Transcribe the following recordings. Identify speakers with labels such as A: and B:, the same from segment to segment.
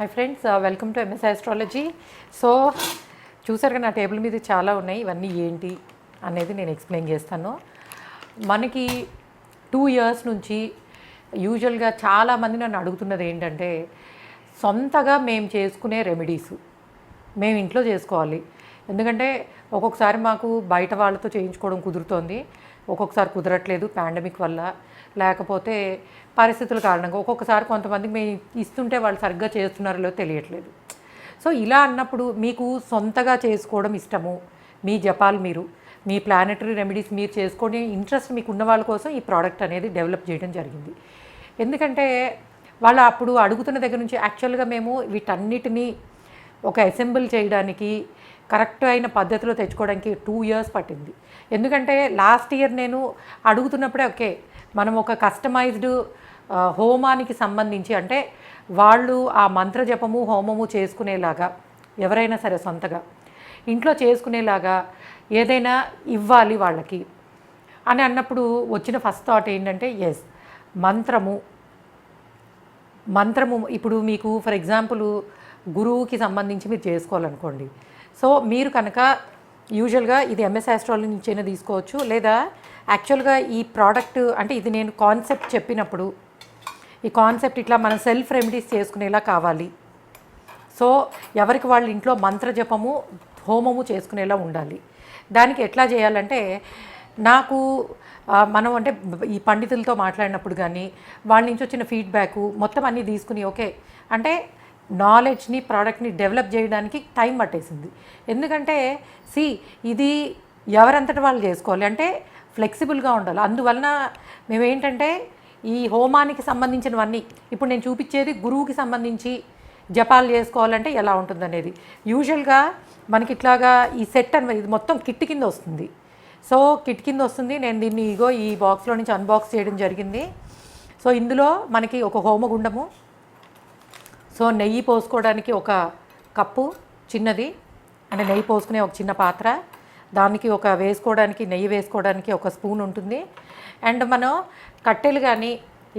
A: Hi friends, welcome to MI astrology. So చూసారుగా నా table మీద చాలా ఉన్నాయి. ఇవన్నీ ఏంటి అనేది నేను ఎక్స్ప్లెయిన్ చేస్తాను. మనకి 2 years నుంచి యూజువల్గా చాలామంది నన్ను అడుగుతున్నది ఏంటంటే, సొంతగా మేము చేసుకునే రెమెడీస్ మేము ఇంట్లో చేసుకోవాలి. ఎందుకంటే ఒక్కొక్కసారి మాకు బయట వాళ్ళతో చేయించుకోవడం కుదురుతోంది, ఒక్కొక్కసారి కుదరట్లేదు పాండమిక్ వల్ల, లేకపోతే పరిస్థితుల కారణంగా. ఒక్కొక్కసారి కొంతమందికి మేము ఇస్తుంటే వాళ్ళు సరిగ్గా చేస్తున్నారో లేదో తెలియట్లేదు. సో ఇలా అన్నప్పుడు మీకు సొంతగా చేసుకోవడం ఇష్టము, మీ జపాలు మీరు, మీ ప్లానెటరీ రెమెడీస్ మీరు చేసుకొని ఇంట్రెస్ట్ మీకు ఉన్న వాళ్ళ కోసం ఈ ప్రోడక్ట్ అనేది డెవలప్ చేయడం జరిగింది. ఎందుకంటే వాళ్ళు అప్పుడు అడుగుతున్న దగ్గర నుంచి యాక్చువల్గా మేము వీటన్నిటినీ ఒక అసెంబుల్ చేయడానికి, కరెక్ట్ అయిన పద్ధతిలో తెచ్చుకోవడానికి 2 years పట్టింది. ఎందుకంటే లాస్ట్ ఇయర్ నేను అడుగుతున్నప్పుడే ఓకే మనం ఒక కస్టమైజ్డ్ హోమానికి సంబంధించి, అంటే వాళ్ళు ఆ మంత్ర జపము హోమము చేసుకునేలాగా, ఎవరైనా సరే సొంతగా ఇంట్లో చేసుకునేలాగా ఏదైనా ఇవ్వాలి వాళ్ళకి అని అన్నప్పుడు వచ్చిన ఫస్ట్ థాట్ ఏంటంటే, ఎస్ మంత్రము ఇప్పుడు మీకు ఫర్ ఎగ్జాంపుల్ గురువుకి సంబంధించి మీరు చేసుకోవాలనుకోండి. సో మీరు కనుక యూజువల్గా ఇది ఎంఎస్ ఆస్ట్రాలజీ నుంచి అయినా తీసుకోవచ్చు, లేదా యాక్చువల్గా ఈ ప్రోడక్ట్ అంటే ఇది నేను కాన్సెప్ట్ చెప్పినప్పుడు ఈ కాన్సెప్ట్ ఇట్లా మనం సెల్ఫ్ రెమెడీస్ చేసుకునేలా కావాలి. సో ఎవరికి వాళ్ళ ఇంట్లో మంత్ర జపము హోమము చేసుకునేలా ఉండాలి. దానికి ఎట్లా చేయాలంటే, నాకు మనం అంటే ఈ పండితులతో మాట్లాడినప్పుడు కానీ వాళ్ళ నుంచి వచ్చిన ఫీడ్బ్యాకు మొత్తం అన్నీ తీసుకుని ఓకే అంటే నాలెడ్జ్ని ప్రోడక్ట్ని డెవలప్ చేయడానికి టైం పట్టేసింది. ఎందుకంటే ఇది ఎవరంతటి వాళ్ళు చేసుకోవాలి, అంటే ఫ్లెక్సిబుల్గా ఉండాలి. అందువలన మేమేంటంటే ఈ హోమానికి సంబంధించినవన్నీ ఇప్పుడు నేను చూపించేది గురువుకి సంబంధించి జపాలు చేసుకోవాలంటే ఎలా ఉంటుందనేది. యూజువల్గా మనకి ఇట్లాగా ఈ సెట్ అనేది ఇది మొత్తం కిట్ కింద వస్తుంది. సో కిట్ కింద వస్తుంది. నేను దీన్ని ఈ బాక్స్లో నుంచి అన్బాక్స్ చేయడం జరిగింది. సో ఇందులో మనకి ఒక హోమగుండము, సో నెయ్యి పోసుకోవడానికి ఒక కప్పు చిన్నది, అంటే నెయ్యి పోసుకునే ఒక చిన్న పాత్ర, దానికి ఒక వేసుకోవడానికి నెయ్యి వేసుకోవడానికి ఒక స్పూన్ ఉంటుంది. అండ్ మనం కట్టెలు కానీ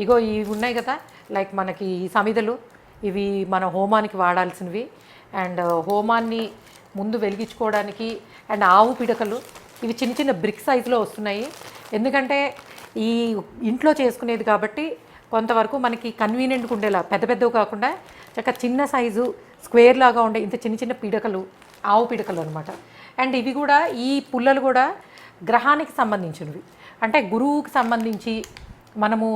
A: ఇవి ఉన్నాయి కదా, లైక్ మనకి ఈ సమిదలు, ఇవి మన హోమానికి వాడాల్సినవి. అండ్ హోమాన్ని ముందు వెలిగించుకోవడానికి అండ్ ఆవు పిడకలు, ఇవి చిన్న చిన్న బ్రిక్ సైజులో వస్తున్నాయి. ఎందుకంటే ఈ ఇంట్లో చేసుకునేది కాబట్టి కొంతవరకు మనకి కన్వీనియంట్గా ఉండేలా, పెద్ద పెద్దవి కాకుండా చక్కగా చిన్న సైజు స్క్వేర్ లాగా ఉండే ఇంత చిన్న చిన్న పిడకలు, ఆవు పిడకలు అనమాట. అండ్ ఇవి కూడా ఈ పుల్లలు కూడా గ్రహానికి సంబంధించినవి, అంటే గురువుకి సంబంధించి మనము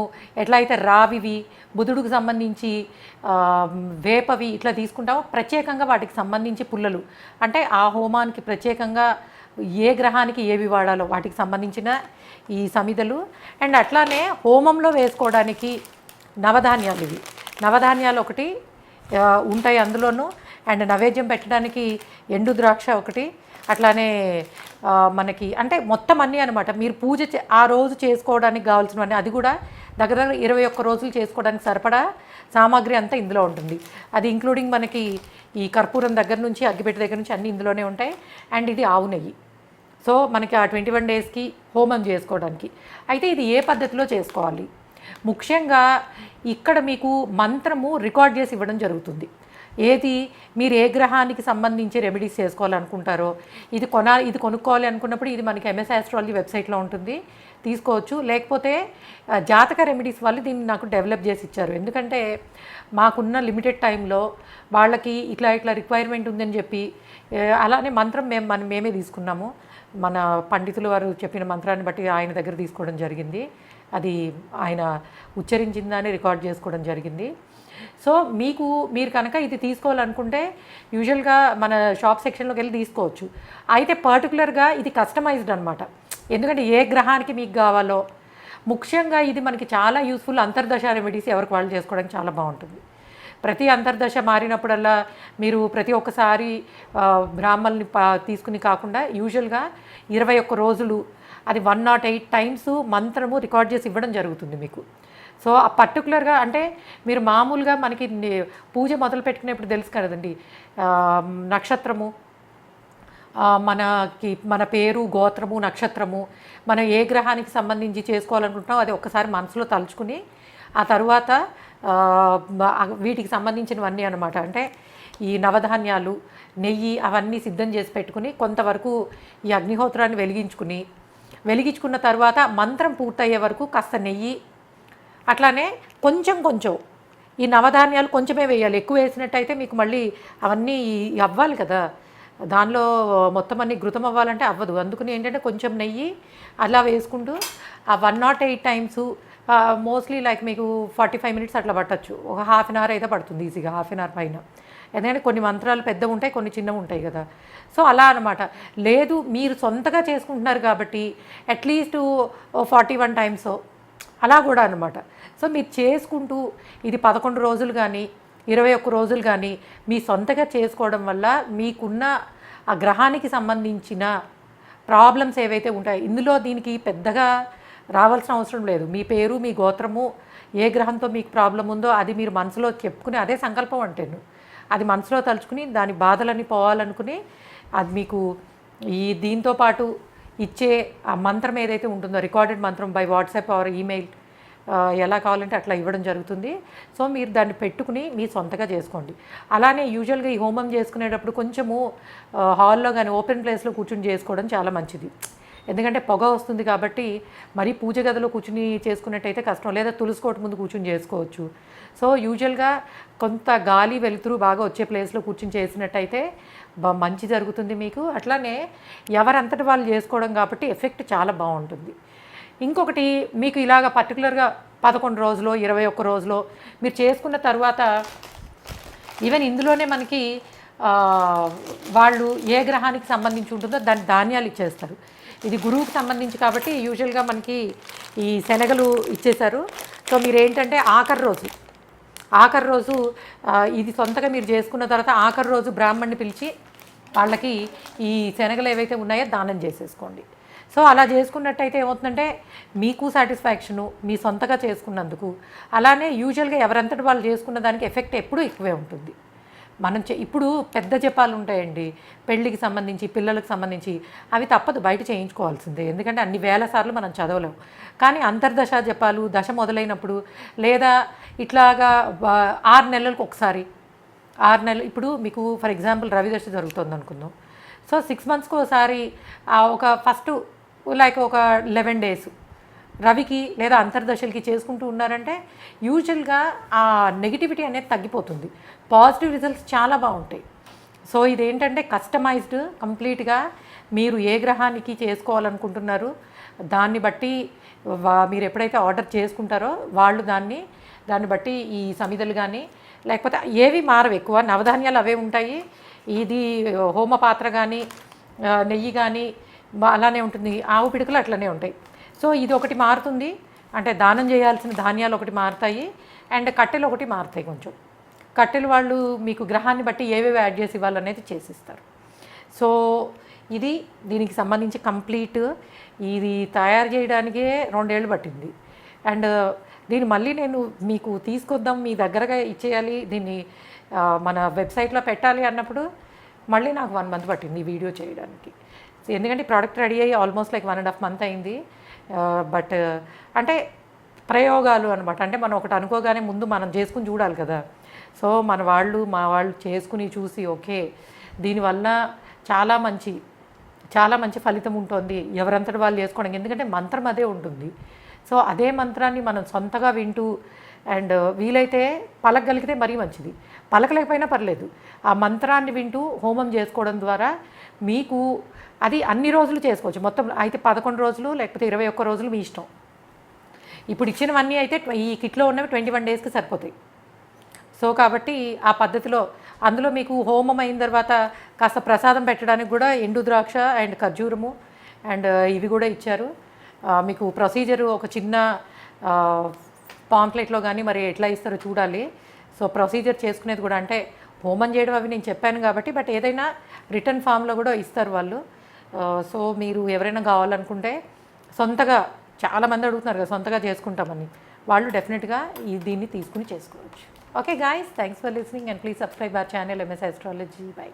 A: ఎట్లయితే రావివి, బుధుడికి సంబంధించి వేపవి ఇట్లా తీసుకుంటామో ప్రత్యేకంగా వాటికి సంబంధించి పుల్లలు, అంటే ఆ హోమానికి ప్రత్యేకంగా ఏ గ్రహానికి ఏవి వాడాలో వాటికి సంబంధించిన ఈ సమిదలు. అండ్ అట్లానే హోమంలో వేసుకోవడానికి నవధాన్యాలు, ఇవి నవధాన్యాలు ఒకటి ఉంటాయి అందులోనూ. అండ్ నైవేద్యం పెట్టడానికి ఎండు ద్రాక్ష ఒకటి, అట్లానే మనకి అంటే మొత్తం అన్నీ అనమాట. మీరు పూజ ఆ రోజు చేసుకోవడానికి కావాల్సినవన్నీ, అది కూడా దగ్గర 21 రోజులు చేసుకోవడానికి సరిపడా సామాగ్రి అంతా ఇందులో ఉంటుంది. అది ఇంక్లూడింగ్ మనకి ఈ కర్పూరం దగ్గర నుంచి అగ్గిపెట్టె దగ్గర నుంచి అన్నీ ఇందులోనే ఉంటాయి. అండ్ ఇది ఆవు నెయ్యి. సో మనకి ఆ 21 daysకి హోమం చేసుకోవడానికి. అయితే ఇది ఏ పద్ధతిలో చేసుకోవాలి, ముఖ్యంగా ఇక్కడ మీకు మంత్రము రికార్డ్ చేసి ఇవ్వడం జరుగుతుంది. ఏది మీరు ఏ గ్రహానికి సంబంధించి రెమెడీస్ చేసుకోవాలనుకుంటారో ఇది కొనుక్కోవాలి అనుకున్నప్పుడు ఇది మనకి ఎంఎస్ ఆస్ట్రాలజీ వెబ్సైట్లో ఉంటుంది, తీసుకోవచ్చు. లేకపోతే జాతక రెమెడీస్ వాళ్ళు దీన్ని నాకు డెవలప్ చేసి ఇచ్చారు. ఎందుకంటే మాకున్న లిమిటెడ్ టైంలో వాళ్ళకి ఇట్లా రిక్వైర్మెంట్ ఉందని చెప్పి అలానే మంత్రం మేమే తీసుకున్నాము. మన పండితులు వారు చెప్పిన మంత్రాన్ని బట్టి ఆయన దగ్గర తీసుకోవడం జరిగింది. అది ఆయన ఉచ్చరించిందని రికార్డ్ చేసుకోవడం జరిగింది. సో మీరు కనుక ఇది తీసుకోవాలనుకుంటే యూజువల్గా మన షాప్ సెక్షన్లోకి వెళ్ళి తీసుకోవచ్చు. అయితే పర్టికులర్గా ఇది కస్టమైజ్డ్ అనమాట. ఎందుకంటే ఏ గ్రహానికి మీకు కావాలో, ముఖ్యంగా ఇది మనకి చాలా యూస్ఫుల్. అంతర్దశ రెమెడీస్ ఎవరికి వాళ్ళు చేసుకోవడానికి చాలా బాగుంటుంది. ప్రతి అంతర్దశ మారినప్పుడల్లా మీరు ప్రతి ఒక్కసారి బ్రాహ్మల్ని తీసుకుని కాకుండా యూజువల్గా 21 రోజులు అది 108 times మంత్రము రికార్డ్ చేసి ఇవ్వడం జరుగుతుంది మీకు. సో ఆ పర్టికులర్గా అంటే మీరు మామూలుగా మనకి పూజ మొదలు పెట్టుకునేప్పుడు తెలుసు కదండి, నక్షత్రము, మన పేరు, గోత్రము, నక్షత్రము, మనం ఏ గ్రహానికి సంబంధించి చేసుకోవాలనుకుంటున్నామో అది ఒక్కసారి మనసులో తలుచుకుని ఆ తర్వాత వీటికి సంబంధించినవన్నీ అనమాట. అంటే ఈ నవధాన్యాలు, నెయ్యి అవన్నీ సిద్ధం చేసి పెట్టుకుని కొంతవరకు ఈ అగ్నిహోత్రాన్ని వెలిగించుకున్న తర్వాత మంత్రం పూర్తయ్యే వరకు కాస్త నెయ్యి, అట్లానే కొంచెం కొంచెం ఈ నవధాన్యాలు కొంచెమే వేయాలి. ఎక్కువ వేసినట్టయితే మీకు మళ్ళీ అవన్నీ అవ్వాలి కదా, దానిలో మొత్తం అన్ని ఘృతం అవ్వాలంటే అవ్వదు. అందుకని ఏంటంటే కొంచెం నెయ్యి అలా వేసుకుంటూ ఆ 108 టైమ్స్ మోస్ట్లీ లైక్ మీకు 45 మినిట్స్ అట్లా పట్టచ్చు. ఒక హాఫ్ అన్ అవర్ అయితే పడుతుంది ఈజీగా, హాఫ్ అన్ అవర్ పైన. ఎందుకంటే కొన్ని మంత్రాలు పెద్దవి ఉంటాయి, కొన్ని చిన్నవి ఉంటాయి కదా. సో అలా అనమాట. లేదు మీరు సొంతగా చేసుకుంటున్నారు కాబట్టి అట్లీస్ట్ 41 టైమ్స్ అలా కూడా అనమాట. సో మీరు చేసుకుంటూ ఇది 11 రోజులు కానీ 21 రోజులు కానీ మీ సొంతగా చేసుకోవడం వల్ల మీకున్న ఆ గ్రహానికి సంబంధించిన ప్రాబ్లమ్స్ ఏవైతే ఉంటాయో ఇందులో దీనికి పెద్దగా రావాల్సిన అవసరం లేదు. మీ పేరు, మీ గోత్రము, ఏ గ్రహంతో మీకు ప్రాబ్లం ఉందో అది మీరు మనసులో చెప్పుకుని, అదే సంకల్పం అంటేను, అది మనసులో తలుచుకుని దాని బాధలని పోవాలనుకుని అది మీకు ఈ దీంతో పాటు ఇచ్చే ఆ మంత్రం ఏదైతే ఉంటుందో రికార్డెడ్ మంత్రం బై వాట్సాప్ ఆర్ ఈమెయిల్ ఎలా కావాలంటే అట్లా ఇవ్వడం జరుగుతుంది. సో మీరు దాన్ని పెట్టుకుని మీ సొంతగా చేసుకోండి. అలానే యూజువల్గా ఈ హోమం చేసుకునేటప్పుడు కొంచెము హాల్లో కానీ ఓపెన్ ప్లేస్లో కూర్చుని చేసుకోవడం చాలా మంచిది. ఎందుకంటే పొగ వస్తుంది కాబట్టి మరీ పూజ గదిలో కూర్చుని చేసుకున్నట్టయితే కష్టం, లేదా తులసికోట ముందు కూర్చుని చేసుకోవచ్చు. సో యూజువల్గా కొంత గాలి వెలుతురు బాగా వచ్చే ప్లేస్లో కూర్చుని చేసినట్టయితే మంచి జరుగుతుంది మీకు. అట్లానే ఎవరంతటి వాళ్ళు చేసుకోవడం కాబట్టి ఎఫెక్ట్ చాలా బాగుంటుంది. ఇంకొకటి మీకు ఇలాగ పర్టికులర్గా 11 రోజులో 21 రోజులో మీరు చేసుకున్న తర్వాత ఈవెన్ ఇందులోనే మనకి వాళ్ళు ఏ గ్రహానికి సంబంధించి ఉంటుందో దాని ధాన్యాలు ఇచ్చేస్తారు. ఇది గురువుకి సంబంధించి కాబట్టి యూజువల్గా మనకి ఈ శనగలు ఇచ్చేశారు. సో మీరు ఏంటంటే ఆఖరి రోజు ఇది సొంతగా మీరు చేసుకున్న తర్వాత ఆఖరి రోజు బ్రాహ్మణ్ణి పిలిచి వాళ్ళకి ఈ శనగలు ఏవైతే ఉన్నాయో దానం చేసేసుకోండి. సో అలా చేసుకున్నట్టయితే ఏమవుతుందంటే మీకు సాటిస్ఫాక్షను, మీ సొంతగా చేసుకున్నందుకు. అలానే యూజువల్గా ఎవరంతటి వాళ్ళు చేసుకున్న దానికి ఎఫెక్ట్ ఎప్పుడూ ఎక్కువే ఉంటుంది. మనం ఇప్పుడు పెద్ద జపాలు ఉంటాయండి పెళ్ళికి సంబంధించి, పిల్లలకు సంబంధించి, అవి తప్పదు బయట చేయించుకోవాల్సిందే. ఎందుకంటే అన్ని వేల సార్లు మనం చదవలేము. కానీ అంతర్దశ జపాలు దశ మొదలైనప్పుడు, లేదా ఇట్లాగా 6 నెలలకు ఒకసారి, 6 నెలలు ఇప్పుడు మీకు ఫర్ ఎగ్జాంపుల్ రవి దశ జరుగుతుంది అనుకుందాం. సో 6 మంత్స్కి ఒకసారి ఒక ఫస్ట్ లైక్ ఒక 11 days రవికి లేదా అంతర్దశలకి చేసుకుంటూ ఉన్నారంటే యూజువల్గా ఆ నెగిటివిటీ అనేది తగ్గిపోతుంది, పాజిటివ్ రిజల్ట్స్ చాలా బాగుంటాయి. సో ఇదేంటంటే కస్టమైజ్డ్ కంప్లీట్గా మీరు ఏ గ్రహానికి చేసుకోవాలనుకుంటున్నారు దాన్ని బట్టి మీరు ఎప్పుడైతే ఆర్డర్ చేసుకుంటారో వాళ్ళు దాన్ని బట్టి ఈ సమిధలు కానీ లేకపోతే ఏవి మారవు, ఎక్కువ నవధాన్యాలు అవే ఉంటాయి. ఇది హోమ పాత్ర కానీ నెయ్యి కానీ అలానే ఉంటుంది, ఆవు పిడుకలు అట్లనే ఉంటాయి. సో ఇది ఒకటి మారుతుంది, అంటే దానం చేయాల్సిన ధాన్యాలు ఒకటి మారుతాయి, అండ్ కట్టెలు ఒకటి మారుతాయి. కొంచెం కట్టెలు వాళ్ళు మీకు గ్రహాన్ని బట్టి ఏవేవి యాడ్ చేసి ఇవ్వాలనేది చేసిస్తారు. సో ఇది దీనికి సంబంధించి కంప్లీట్ ఇది తయారు చేయడానికే 2 ఏళ్ళు పట్టింది. అండ్ దీన్ని మళ్ళీ నేను మీకు తీసుకొద్దాం, మీ దగ్గరగా ఇచ్చేయాలి, దీన్ని మన వెబ్సైట్లో పెట్టాలి అన్నప్పుడు మళ్ళీ నాకు 1 month పట్టింది ఈ వీడియో చేయడానికి. ఎందుకంటే ప్రోడక్ట్ రెడీ అయ్యి ఆల్మోస్ట్ లైక్ 1.5 month అయింది. బట్ అంటే ప్రయోగాలు అనమాట. అంటే మనం ఒకటి అనుకోగానే ముందు మనం చేసుకుని చూడాలి కదా. సో మా వాళ్ళు చేసుకుని చూసి ఓకే దీనివల్ల చాలా మంచి ఫలితం ఉంటుంది ఎవరంతటి వాళ్ళు చేసుకోవడం. ఎందుకంటే మంత్రం అదే ఉంటుంది. సో అదే మంత్రాన్ని మనం సొంతగా వింటూ అండ్ వీలైతే పలకగలిగితే మరీ మంచిది, పలకలేకపోయినా పర్లేదు, ఆ మంత్రాన్ని వింటూ హోమం చేసుకోవడం ద్వారా మీకు అది అన్ని రోజులు చేసుకోవచ్చు. మొత్తం అయితే 11 రోజులు లేకపోతే 21 రోజులు మీ ఇష్టం. ఇప్పుడు ఇచ్చినవన్నీ అయితే ఈ కిట్లో ఉన్నవి 21 daysకి సరిపోతాయి. సో కాబట్టి ఆ పద్ధతిలో అందులో మీకు హోమం అయిన తర్వాత కాస్త ప్రసాదం పెట్టడానికి కూడా ఎండు ద్రాక్ష అండ్ ఖర్జూరము అండ్ ఇవి కూడా ఇచ్చారు. మీకు ప్రొసీజరు ఒక చిన్న పాంప్లెట్లో కానీ మరి ఎట్లా ఇస్తారో చూడాలి. సో ప్రొసీజర్ చేసుకునేది కూడా అంటే హోమం చేయడం అవి నేను చెప్పాను కాబట్టి, బట్ ఏదైనా రిటర్న్ ఫామ్లో కూడా ఇస్తారు వాళ్ళు. సో మీరు ఎవరైనా కావాలనుకుంటే సొంతగా చాలామంది అడుగుతున్నారు కదా సొంతగా చేసుకుంటామని, వాళ్ళు డెఫినెట్గా దీన్ని తీసుకుని చేసుకోవచ్చు. Okay guys, thanks for listening and please subscribe our channel MS astrology. By.